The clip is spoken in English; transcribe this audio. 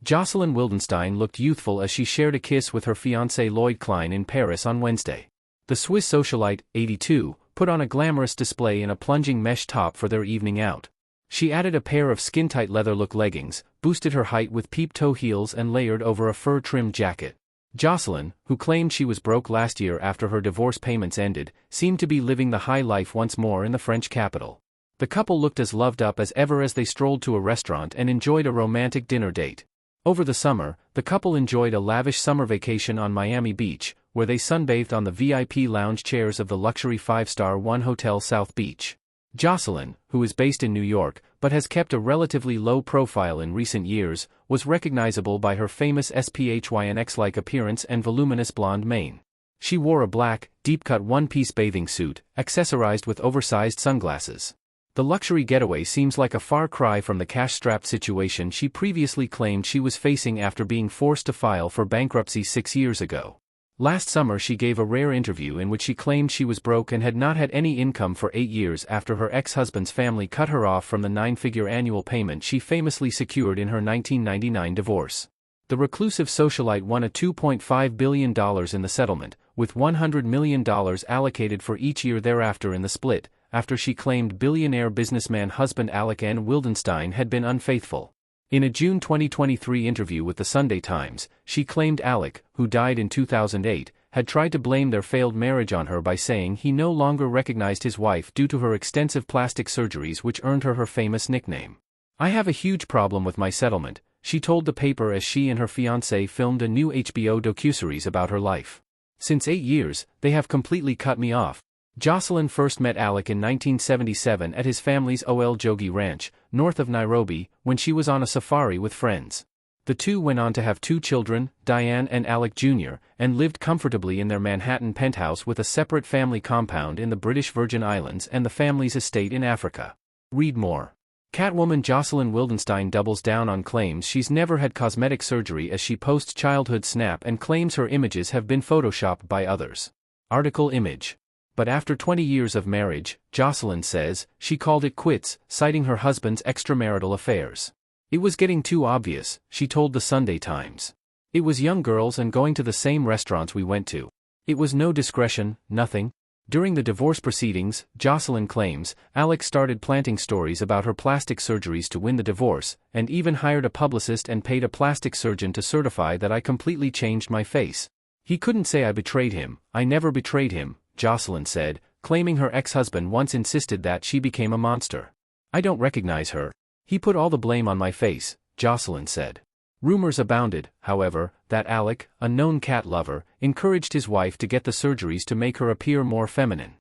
Jocelyn Wildenstein looked youthful as she shared a kiss with her fiancé Lloyd Klein in Paris on Wednesday. The Swiss socialite, 82, put on a glamorous display in a plunging mesh top for their evening out. She added a pair of skin-tight leather-look leggings, boosted her height with peep-toe heels and layered over a fur-trimmed jacket. Jocelyn, who claimed she was broke last year after her divorce payments ended, seemed to be living the high life once more in the French capital. The couple looked as loved up as ever as they strolled to a restaurant and enjoyed a romantic dinner date. Over the summer, the couple enjoyed a lavish summer vacation on Miami Beach, where they sunbathed on the VIP lounge chairs of the luxury five-star One Hotel South Beach. Jocelyn, who is based in New York, but has kept a relatively low profile in recent years, was recognizable by her famous SPHYNX-like appearance and voluminous blonde mane. She wore a black, deep-cut one-piece bathing suit, accessorized with oversized sunglasses. The luxury getaway seems like a far cry from the cash-strapped situation she previously claimed she was facing after being forced to file for bankruptcy 6 years ago. Last summer she gave a rare interview in which she claimed she was broke and had not had any income for 8 years after her ex-husband's family cut her off from the 9-figure annual payment she famously secured in her 1999 divorce. The reclusive socialite won a $2.5 billion in the settlement, with $100 million allocated for each year thereafter in the split, after she claimed billionaire businessman husband Alec N. Wildenstein had been unfaithful. In a June 2023 interview with the Sunday Times, she claimed Alec, who died in 2008, had tried to blame their failed marriage on her by saying he no longer recognized his wife due to her extensive plastic surgeries which earned her famous nickname. "I have a huge problem with my settlement," she told the paper as she and her fiancé filmed a new HBO docuseries about her life. "Since 8 years, they have completely cut me off." Jocelyn first met Alec in 1977 at his family's Ol Jogi Ranch, north of Nairobi, when she was on a safari with friends. The two went on to have 2 children, Diane and Alec Jr., and lived comfortably in their Manhattan penthouse with a separate family compound in the British Virgin Islands and the family's estate in Africa. Read more. Catwoman Jocelyn Wildenstein doubles down on claims she's never had cosmetic surgery as she posts childhood snap and claims her images have been photoshopped by others. Article image. But after 20 years of marriage, Jocelyn says, she called it quits, citing her husband's extramarital affairs. "It was getting too obvious," she told the Sunday Times. "It was young girls and going to the same restaurants we went to. It was no discretion, nothing." During the divorce proceedings, Jocelyn claims, Alec started planting stories about her plastic surgeries to win the divorce, and even hired a publicist and paid a plastic surgeon to certify that I completely changed my face. "He couldn't say I betrayed him, I never betrayed him," Jocelyn said, claiming her ex-husband once insisted that she became a monster. "I don't recognize her. He put all the blame on my face," Jocelyn said. Rumors abounded, however, that Alec, a known cat lover, encouraged his wife to get the surgeries to make her appear more feminine.